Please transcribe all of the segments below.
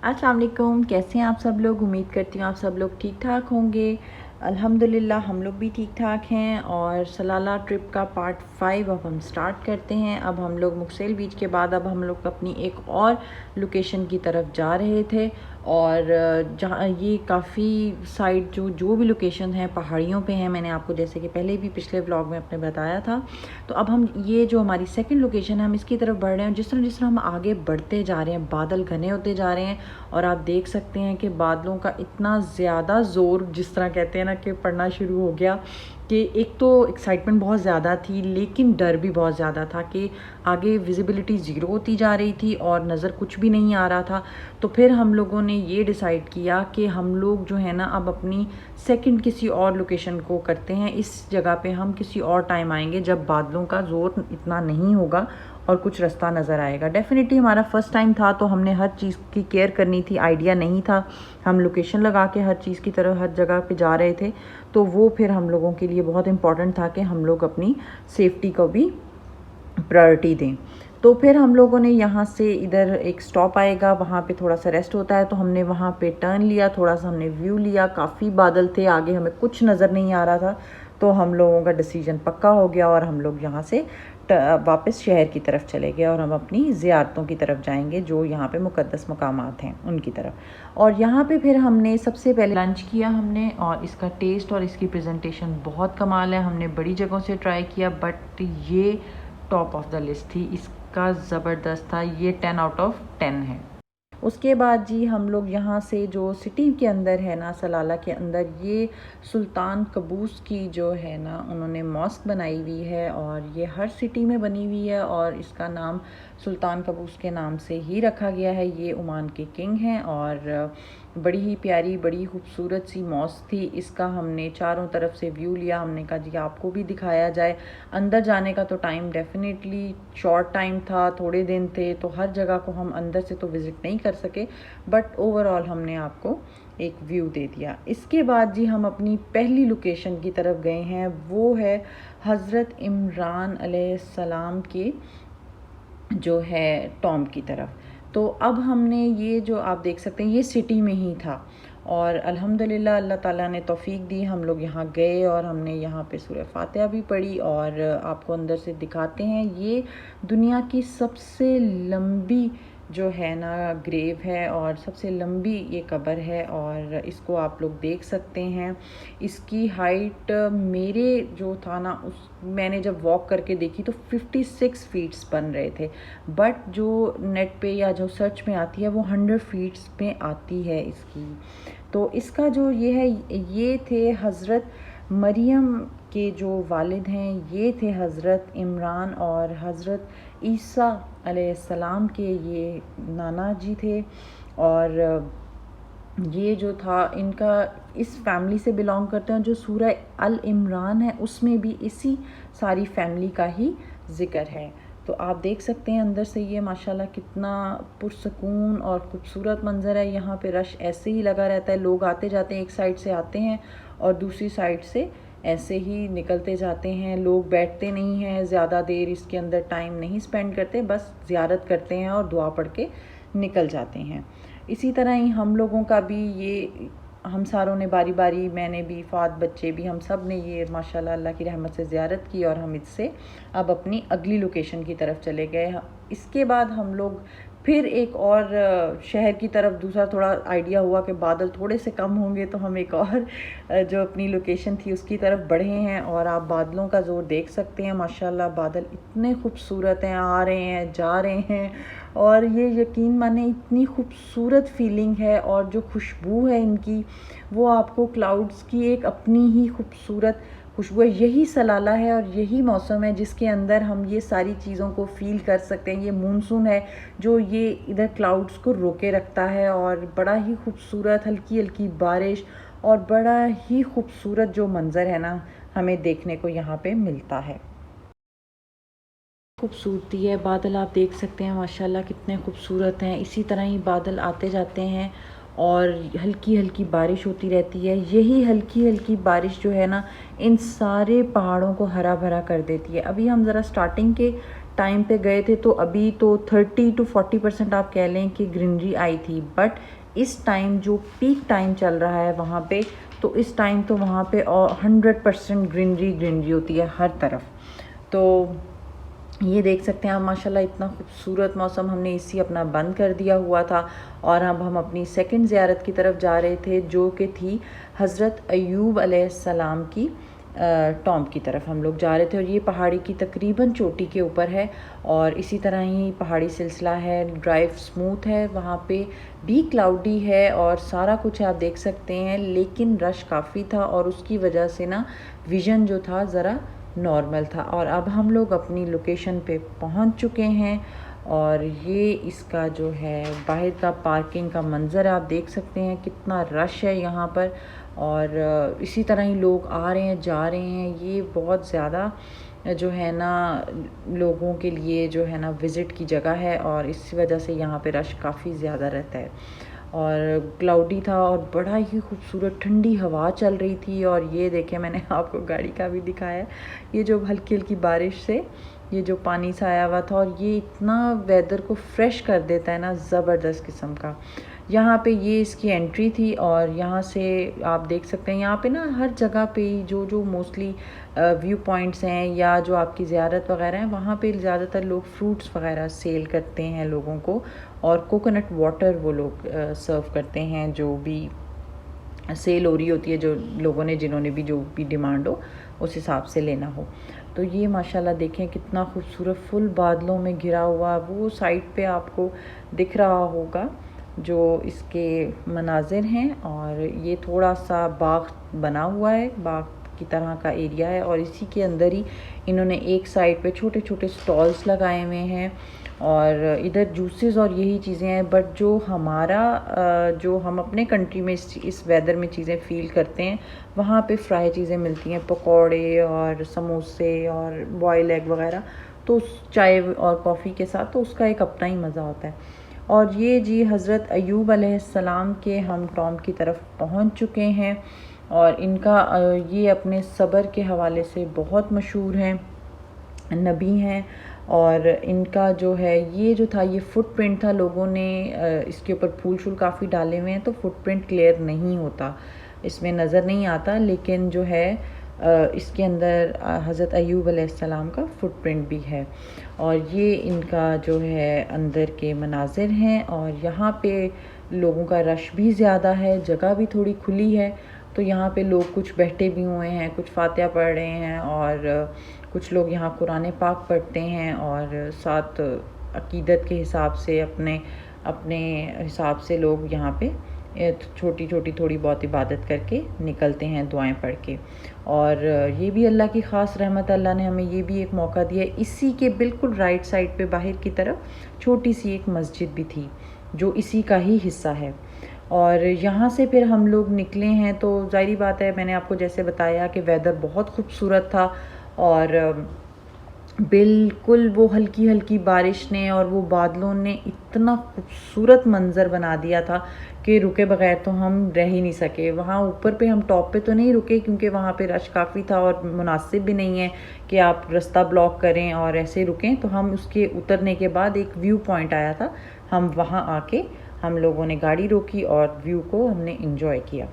अस्सलाम वालेकुम, कैसे हैं आप सब लोग। उम्मीद करती हूँ आप सब लोग ठीक ठाक होंगे। अल्हम्दुलिल्लाह हम लोग भी ठीक ठाक हैं। और सलाला ट्रिप का पार्ट 5 अब हम स्टार्ट करते हैं। अब हम लोग मुक्सेल बीच के बाद अब हम लोग अपनी एक और लोकेशन की तरफ जा रहे थे। और जहाँ ये काफ़ी साइड जो जो भी लोकेशन है पहाड़ियों पे हैं, मैंने आपको जैसे कि पहले भी पिछले व्लॉग में अपने बताया था। तो अब हम ये जो हमारी सेकंड लोकेशन है हम इसकी तरफ बढ़ रहे हैं। जिस तरह हम आगे बढ़ते जा रहे हैं बादल घने होते जा रहे हैं और आप देख सकते हैं कि बादलों का इतना ज़्यादा ज़ोर, जिस तरह कहते हैं ना कि पड़ना शुरू हो गया कि एक तो एक्साइटमेंट बहुत ज़्यादा थी लेकिन डर भी बहुत ज़्यादा था कि आगे विजिबिलिटी ज़ीरो होती जा रही थी और नज़र कुछ भी नहीं आ रहा था। तो फिर हम लोगों ने ये डिसाइड किया कि हम लोग जो है ना अब अपनी सेकंड किसी और लोकेशन को करते हैं। इस जगह पे हम किसी और टाइम आएंगे जब बादलों का ज़ोर इतना नहीं होगा और कुछ रास्ता नज़र आएगा। डेफिनेटली हमारा फर्स्ट टाइम था तो हमने हर चीज़ की केयर करनी थी, आइडिया नहीं था। हम लोकेशन लगा के हर चीज़ की तरफ हर जगह पे जा रहे थे, तो वो फिर हम लोगों के लिए बहुत इम्पॉर्टेंट था कि हम लोग अपनी सेफ्टी को भी प्रायोरिटी दें। तो फिर हम लोगों ने यहाँ से इधर एक स्टॉप आएगा, वहाँ पे थोड़ा सा रेस्ट होता है, तो हमने वहाँ पे टर्न लिया, थोड़ा सा हमने व्यू लिया। काफ़ी बादल थे, आगे हमें कुछ नज़र नहीं आ रहा था, तो हम लोगों का डिसीजन पक्का हो गया और हम लोग यहाँ से वापस शहर की तरफ चले गए और हम अपनी ज़ियारतों की तरफ जाएंगे जो यहाँ पे मुक़द्दस मकामात हैं उनकी तरफ। और यहाँ पे फिर हमने सबसे पहले लंच किया हमने, और इसका टेस्ट और इसकी प्रेजेंटेशन बहुत कमाल है। हमने बड़ी जगहों से ट्राई किया बट ये टॉप ऑफ द लिस्ट थी, इसका ज़बरदस्त था, ये 10 आउट ऑफ 10 है। उसके बाद जी हम लोग यहाँ से जो सिटी के अंदर है ना, सलाला के अंदर, ये सुल्तान कबूस की जो है ना उन्होंने मॉस्क बनाई हुई है और ये हर सिटी में बनी हुई है और इसका नाम सुल्तान कबूस के नाम से ही रखा गया है। ये ओमान के किंग हैं और बड़ी ही प्यारी बड़ी खूबसूरत सी मॉस्क थी। इसका हमने चारों तरफ से व्यू लिया, हमने कहा जी आपको भी दिखाया जाए। अंदर जाने का तो टाइम डेफिनेटली शॉर्ट टाइम था, थोड़े दिन थे, तो हर जगह को हम अंदर से तो विज़िट नहीं कर सके, बट ओवरऑल हमने आपको एक व्यू दे दिया। इसके बाद जी हम अपनी पहली लोकेशन की तरफ गए हैं, वो है हज़रत इमरान अलैहिस्सलाम के जो है टॉम्ब की तरफ। तो अब हमने ये जो आप देख सकते हैं ये सिटी में ही था और अल्हम्दुलिल्लाह अल्लाह ताला ने तौफीक दी, हम लोग यहाँ गए और हमने यहाँ पे सूरह फातिहा भी पढ़ी। और आपको अंदर से दिखाते हैं, ये दुनिया की सबसे लंबी जो है ना ग्रेव है और सबसे लंबी ये कब्र है और इसको आप लोग देख सकते हैं। इसकी हाइट मेरे जो था ना उस मैंने जब वॉक करके देखी तो 56 फीट्स बन रहे थे, बट जो नेट पे या जो सर्च में आती है वो 100 फीट्स में आती है इसकी। तो इसका जो ये है, ये थे हज़रत मरियम के जो वालिद हैं, ये थे हज़रत इमरान और हज़रत ईसा अलैहिस्सलाम के ये नाना जी थे। और ये जो था इनका इस फैमिली से बिलोंग करते हैं। जो सूरह अल इमरान है उसमें भी इसी सारी फैमिली का ही ज़िक्र है। तो आप देख सकते हैं अंदर से ये माशाल्लाह कितना पुरसकून और ख़ूबसूरत मंज़र है। यहाँ पे रश ऐसे ही लगा रहता है, लोग आते जाते हैं, एक साइड से आते हैं और दूसरी साइड से ऐसे ही निकलते जाते हैं। लोग बैठते नहीं हैं ज़्यादा देर, इसके अंदर टाइम नहीं स्पेंड करते, बस ज़ियारत करते हैं और दुआ पढ़ के निकल जाते हैं। इसी तरह ही हम लोगों का भी ये, हम सारों ने बारी बारी, मैंने भी, फात बच्चे भी, हम सब ने ये माशाल्लाह अल्लाह की रहमत से ज़ियारत की और हम इससे अब अपनी अगली लोकेशन की तरफ चले गए। इसके बाद हम लोग फिर एक और शहर की तरफ, दूसरा थोड़ा आइडिया हुआ कि बादल थोड़े से कम होंगे तो हम एक और जो अपनी लोकेशन थी उसकी तरफ बढ़े हैं। और आप बादलों का ज़ोर देख सकते हैं, माशाल्लाह बादल इतने खूबसूरत हैं, आ रहे हैं जा रहे हैं और ये यकीन माने इतनी खूबसूरत फीलिंग है। और जो खुशबू है इनकी, वो आपको क्लाउड्स की एक अपनी ही खूबसूरत खुशबू है। यही सलाला है और यही मौसम है जिसके अंदर हम ये सारी चीज़ों को फ़ील कर सकते हैं। ये मानसून है जो ये इधर क्लाउड्स को रोके रखता है और बड़ा ही खूबसूरत हल्की हल्की बारिश और बड़ा ही खूबसूरत जो मंज़र है ना हमें देखने को यहाँ पे मिलता है। खूबसूरती है, बादल आप देख सकते हैं माशाल्लाह कितने खूबसूरत हैं। इसी तरह ही बादल आते जाते हैं और हल्की हल्की बारिश होती रहती है। यही हल्की हल्की बारिश जो है ना इन सारे पहाड़ों को हरा भरा कर देती है। अभी हम ज़रा स्टार्टिंग के टाइम पे गए थे तो अभी तो 30 to 40% आप कह लें कि ग्रीनरी आई थी, बट इस टाइम जो पीक टाइम चल रहा है वहाँ पे, तो इस टाइम तो वहाँ पे 100% ग्रीनरी होती है हर तरफ। तो ये देख सकते हैं आप माशाल्लाह, इतना खूबसूरत मौसम। हमने इसी अपना बंद कर दिया हुआ था और अब हम अपनी सेकंड ज़ियारत की तरफ जा रहे थे, जो कि थी हज़रत अय्यूब अलैहिस्सलाम की टॉम्ब की तरफ हम लोग जा रहे थे। और ये पहाड़ी की तकरीबन चोटी के ऊपर है और इसी तरह ही पहाड़ी सिलसिला है, ड्राइव स्मूथ है, वहाँ पे भी क्लाउडी है और सारा कुछ आप देख सकते हैं, लेकिन रश काफ़ी था और उसकी वजह से ना विज़न जो था ज़रा नॉर्मल था। और अब हम लोग अपनी लोकेशन पे पहुंच चुके हैं और ये इसका जो है बाहर का पार्किंग का मंज़र आप देख सकते हैं, कितना रश है यहाँ पर। और इसी तरह ही लोग आ रहे हैं जा रहे हैं। ये बहुत ज़्यादा जो है ना लोगों के लिए जो है ना विज़िट की जगह है और इसी वजह से यहाँ पे रश काफ़ी ज़्यादा रहता है। और क्लाउडी था और बड़ा ही खूबसूरत ठंडी हवा चल रही थी। और ये देखें, मैंने आपको गाड़ी का भी दिखाया, ये जो हल्की हल्की बारिश से ये जो पानी सा आया हुआ था, और ये इतना वेदर को फ्रेश कर देता है ना, ज़बरदस्त किस्म का। यहाँ पे ये इसकी एंट्री थी और यहाँ से आप देख सकते हैं, यहाँ पे ना हर जगह पे जो जो मोस्टली व्यू पॉइंट्स हैं या जो आपकी ज़ियारत वगैरह हैं, वहाँ पे ज़्यादातर लोग फ्रूट्स वगैरह सेल करते हैं लोगों को, और कोकोनट वाटर वो लोग सर्व करते हैं, जो भी सेल हो रही होती है, जो लोगों ने जिन्होंने भी जो भी डिमांड हो उस हिसाब से लेना हो। तो ये माशाल्लाह देखें कितना खूबसूरत फुल बादलों में घिरा हुआ वो साइड पे आपको दिख रहा होगा जो इसके मनाजिर हैं। और ये थोड़ा सा बाग बना हुआ है, बाग की तरह का एरिया है और इसी के अंदर ही इन्होंने एक साइड पे छोटे छोटे स्टॉल्स लगाए हुए हैं और इधर जूसेस और यही चीज़ें हैं। बट जो हमारा जो हम अपने कंट्री में इस वेदर में चीज़ें फ़ील करते हैं, वहाँ पे फ्राई चीज़ें मिलती हैं, पकौड़े और समोसे और बॉयल एग वगैरह, तो चाय और कॉफ़ी के साथ तो उसका एक अपना ही मज़ा होता है। और ये जी हज़रत अय्यूब अलैहिस्सलाम के हम टॉम्ब की तरफ पहुँच चुके हैं और इनका ये अपने सब्र के हवाले से बहुत मशहूर हैं, नबी हैं। और इनका जो है ये जो था ये फुटप्रिंट था, लोगों ने इसके ऊपर फूल शूल काफ़ी डाले हुए हैं तो फुटप्रिंट क्लियर नहीं होता, इसमें नज़र नहीं आता, लेकिन जो है इसके अंदर हज़रत अय्यूब अलैहिस्सलाम का फुटप्रिंट भी है। और ये इनका जो है अंदर के मनाजिर हैं और यहाँ पे लोगों का रश भी ज़्यादा है, जगह भी थोड़ी खुली है, तो यहाँ पे लोग कुछ बैठे भी हुए हैं, कुछ फातिहा पढ़ रहे हैं और कुछ लोग यहाँ कुरान पाक पढ़ते हैं और साथ अकीदत के हिसाब से अपने अपने हिसाब से लोग यहाँ पे छोटी छोटी थोड़ी बहुत इबादत करके निकलते हैं, दुआएं पढ़ के। और ये भी अल्लाह की ख़ास रहमत, अल्लाह ने हमें ये भी एक मौका दिया। इसी के बिल्कुल राइट साइड पे बाहर की तरफ छोटी सी एक मस्जिद भी थी जो इसी का ही हिस्सा है। और यहाँ से फिर हम लोग निकले हैं तो ज़ाहिरी बात है, मैंने आपको जैसे बताया कि वेदर बहुत खूबसूरत था और बिल्कुल वो हल्की हल्की बारिश ने और वो बादलों ने इतना खूबसूरत मंज़र बना दिया था कि रुके बगैर तो हम रह ही नहीं सके। वहाँ ऊपर पे हम टॉप पे तो नहीं रुके क्योंकि वहाँ पे रश काफ़ी था और मुनासिब भी नहीं है कि आप रास्ता ब्लॉक करें और ऐसे रुकें। तो हम उसके उतरने के बाद एक व्यू पॉइंट आया था, हम वहाँ आके हम लोगों ने गाड़ी रोकी और व्यू को हमने इंजॉय किया।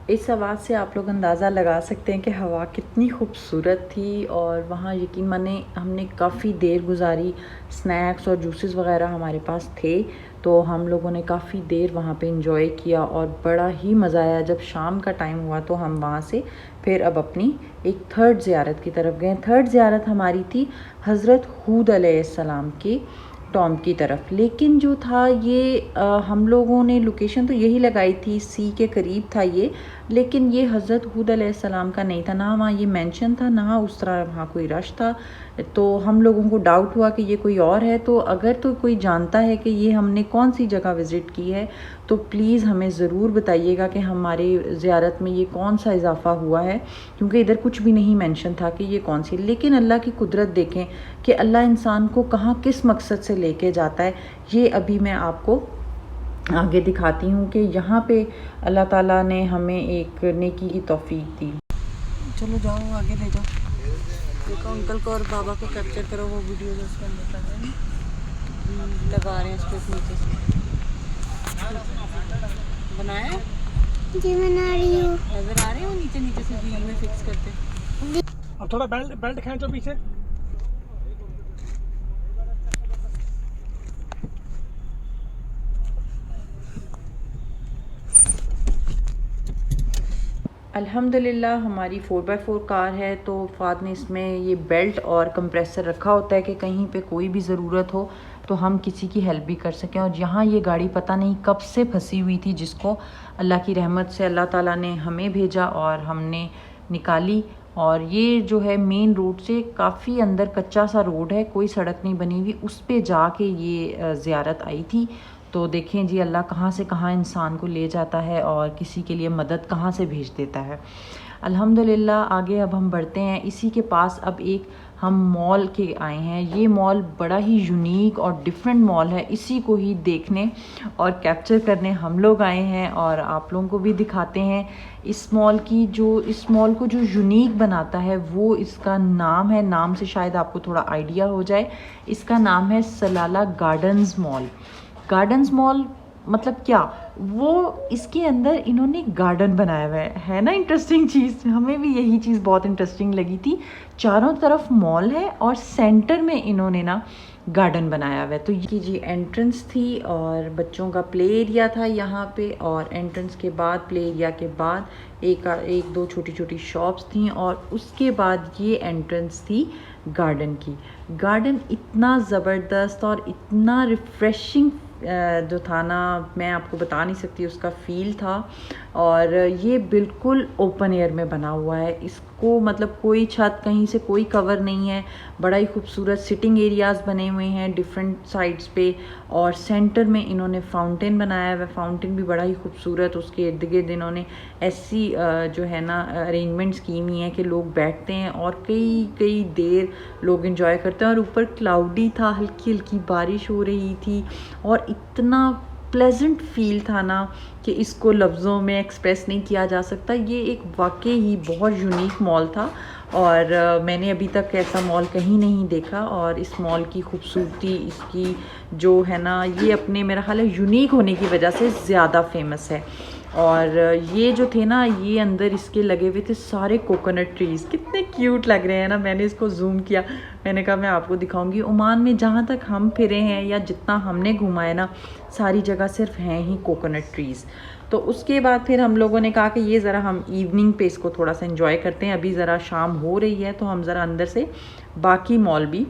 इस आवाज़ से आप लोग अंदाज़ा लगा सकते हैं कि हवा कितनी खूबसूरत थी। और वहाँ यकीन माने हमने काफ़ी देर गुजारी, स्नैक्स और जूसेस वगैरह हमारे पास थे, तो हम लोगों ने काफ़ी देर वहाँ पे इंजॉय किया और बड़ा ही मज़ा आया। जब शाम का टाइम हुआ तो हम वहाँ से फिर अब अपनी एक थर्ड ज़ियारत की तरफ गए। थर्ड ज़ियारत हमारी थी हज़रत हूद अलैहिस्सलाम की टॉम की तरफ। लेकिन जो था ये हम लोगों ने लोकेशन तो यही लगाई थी, सी के करीब था ये, लेकिन ये हज़रत हूद अलैहिस्सलाम का नहीं था, ना वहाँ ये मेंशन था, ना उस तरह वहाँ कोई रश था। तो हम लोगों को डाउट हुआ कि ये कोई और है। तो अगर तो कोई जानता है कि ये हमने कौन सी जगह विज़िट की है तो प्लीज़ हमें ज़रूर बताइएगा कि हमारी ज़ियारत में ये कौन सा इजाफ़ा हुआ है, क्योंकि इधर कुछ भी नहीं मेंशन था कि ये कौन सी। लेकिन अल्लाह की कुदरत देखें कि अल्लाह इंसान को कहाँ किस मकसद से लेके जाता है, ये अभी मैं आपको आगे दिखाती हूँ कि यहाँ पे अल्लाह ताला ने हमें एक नेकी की तौफीक दी। चलो जाओ आगे ले जाओ, देखो अंकल को और बाबा को कैप्चर करो, वो वीडियो जो उसके अंदर कर रहे हैं, लगा रहे हैं इसको नीचे से। बनाया जी बना रही हूँ। नजर आ रहे हो नीचे नीचे से व्यू में फिक्स करते। अब थोड़ा बेल्ट बेल्ट खींचो पीछे। अल्हम्दुलिल्लाह हमारी 4x4 कार है, तो फ़ाद ने इसमें ये बेल्ट और कंप्रेसर रखा होता है कि कहीं पे कोई भी ज़रूरत हो तो हम किसी की हेल्प भी कर सकें। और यहाँ ये गाड़ी पता नहीं कब से फंसी हुई थी, जिसको अल्लाह की रहमत से अल्लाह ताला ने हमें भेजा और हमने निकाली। और ये जो है मेन रोड से काफ़ी अंदर कच्चा सा रोड है, कोई सड़क नहीं बनी हुई, उस पे जाके ये ज़ियारत आई थी। तो देखें जी अल्लाह कहाँ से कहाँ इंसान को ले जाता है और किसी के लिए मदद कहाँ से भेज देता है। अल्हम्दुलिल्लाह आगे अब हम बढ़ते हैं। इसी के पास अब एक हम मॉल के आए हैं। ये मॉल बड़ा ही यूनिक और डिफरेंट मॉल है, इसी को ही देखने और कैप्चर करने हम लोग आए हैं और आप लोगों को भी दिखाते हैं। इस मॉल को जो यूनिक बनाता है वो इसका नाम है, नाम से शायद आपको थोड़ा आइडिया हो जाए। इसका नाम है सलाला गार्डन्स मॉल। गार्डन्स मॉल मतलब क्या, वो इसके अंदर इन्होंने गार्डन बनाया हुआ है ना। इंटरेस्टिंग चीज़, हमें भी यही चीज़ बहुत इंटरेस्टिंग लगी थी। चारों तरफ मॉल है और सेंटर में इन्होंने ना गार्डन बनाया हुआ है। तो ये जी एंट्रेंस थी और बच्चों का प्ले एरिया था यहाँ पे, और एंट्रेंस के बाद प्ले एरिया के बाद एक दो छोटी छोटी शॉप्स थी और उसके बाद ये एंट्रेंस थी गार्डन की। गार्डन इतना ज़बरदस्त और इतना रिफ़्रेशिंग जो था ना, मैं आपको बता नहीं सकती उसका फ़ील था। और ये बिल्कुल ओपन एयर में बना हुआ है, इसको मतलब कोई छत कहीं से कोई कवर नहीं है। बड़ा ही खूबसूरत सिटिंग एरियाज़ बने हुए हैं डिफरेंट साइड्स पे, और सेंटर में इन्होंने फाउंटेन बनाया हुआ है। फाउंटेन भी बड़ा ही खूबसूरत, उसके इर्द गिर्द इन्होंने ऐसी जो है ना अरेंजमेंट्स की हुई हैं कि लोग बैठते हैं और कई देर लोग इंजॉय करते हैं। और ऊपर क्लाउडी था, हल्की हल्की बारिश हो रही थी और इतना प्लेजेंट फील था ना कि इसको लफ्ज़ों में एक्सप्रेस नहीं किया जा सकता। ये एक वाकई ही बहुत यूनिक मॉल था और मैंने अभी तक ऐसा मॉल कहीं नहीं देखा। और इस मॉल की खूबसूरती, इसकी जो है ना, ये अपने मेरा ख्याल है यूनिक होने की वजह से ज़्यादा फेमस है। और ये जो थे ना, ये अंदर इसके लगे हुए थे सारे कोकोनट ट्रीज़, कितने क्यूट लग रहे हैं ना। मैंने इसको जूम किया, मैंने कहा मैं आपको दिखाऊंगी। ओमान में जहाँ तक हम फिरे हैं या जितना हमने घूमा है ना, सारी जगह सिर्फ हैं ही कोकोनट ट्रीज़। तो उसके बाद फिर हम लोगों ने कहा कि ये ज़रा हम इवनिंग पे इसको थोड़ा सा एंजॉय करते हैं। अभी ज़रा शाम हो रही है तो हम ज़रा अंदर से बाकी मॉल भी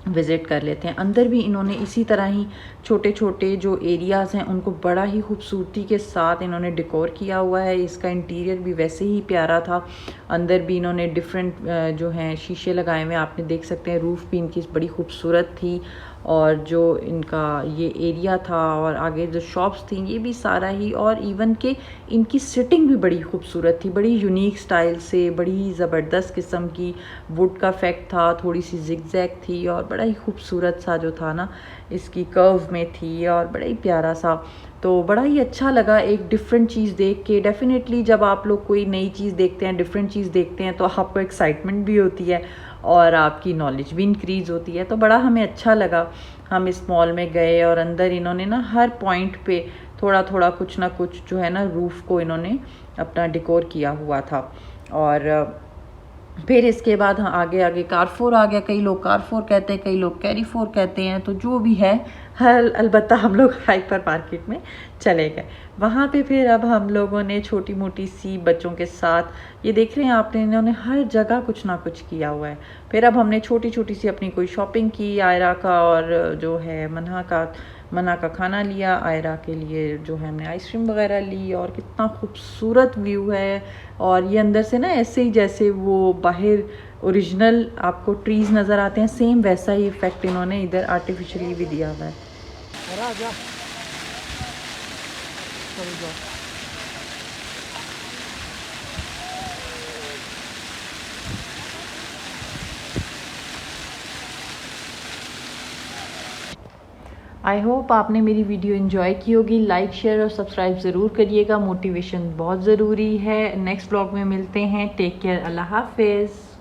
विज़िट कर लेते हैं। अंदर भी इन्होंने इसी तरह ही छोटे छोटे जो एरियाज़ हैं उनको बड़ा ही खूबसूरती के साथ इन्होंने डेकोर किया हुआ है। इसका इंटीरियर भी वैसे ही प्यारा था। अंदर भी इन्होंने डिफरेंट जो हैं शीशे लगाए हुए, आपने देख सकते हैं। रूफ़ भी इनकी बड़ी खूबसूरत थी और जो इनका ये एरिया था और आगे जो शॉप्स थी ये भी सारा ही, और इवन के इनकी सिटिंग भी बड़ी खूबसूरत थी, बड़ी यूनिक स्टाइल से, बड़ी ज़बरदस्त किस्म की। वुड का इफेक्ट था, थोड़ी सी जिगजैग थी और बड़ा ही खूबसूरत सा जो था ना इसकी कर्व में थी और बड़ा ही प्यारा सा। तो बड़ा ही अच्छा लगा एक डिफरेंट चीज़ देख के। डेफिनेटली जब आप लोग कोई नई चीज़ देखते हैं, डिफरेंट चीज़ देखते हैं, तो आपको एक्साइटमेंट भी होती है और आपकी नॉलेज भी इंक्रीज़ होती है। तो बड़ा हमें अच्छा लगा। हम इस मॉल में गए और अंदर इन्होंने ना हर पॉइंट पे थोड़ा थोड़ा कुछ ना कुछ जो है ना रूफ़ को इन्होंने अपना डेकोर किया हुआ था। और फिर इसके बाद आगे आगे कारफोर आ गया। कई लोग कारफोर कहते हैं, कई लोग कैरीफोर कहते हैं, तो जो भी है अलबत्ता हम लोग हाइपर मार्केट में चले गए। वहाँ पे फिर अब हम लोगों ने छोटी मोटी सी बच्चों के साथ, ये देख रहे हैं आपने, इन्होंने हर जगह कुछ ना कुछ किया हुआ है। फिर अब हमने छोटी छोटी सी अपनी कोई शॉपिंग की, आयरा का और जो है मना का खाना लिया, आयरा के लिए जो है हमने आइसक्रीम वगैरह ली। और कितना खूबसूरत व्यू है, और ये अंदर से ना ऐसे ही जैसे वो बाहर ओरिजिनल आपको ट्रीज़ नज़र आते हैं, सेम वैसा ही इफ़ेक्ट इन्होंने इधर आर्टिफिशियली भी दिया हुआ है। आई होप आपने मेरी वीडियो एंजॉय की होगी। लाइक, शेयर और सब्सक्राइब ज़रूर करिएगा, मोटिवेशन बहुत ज़रूरी है। नेक्स्ट ब्लॉग में मिलते हैं। टेक केयर, अल्लाह हाफिज़।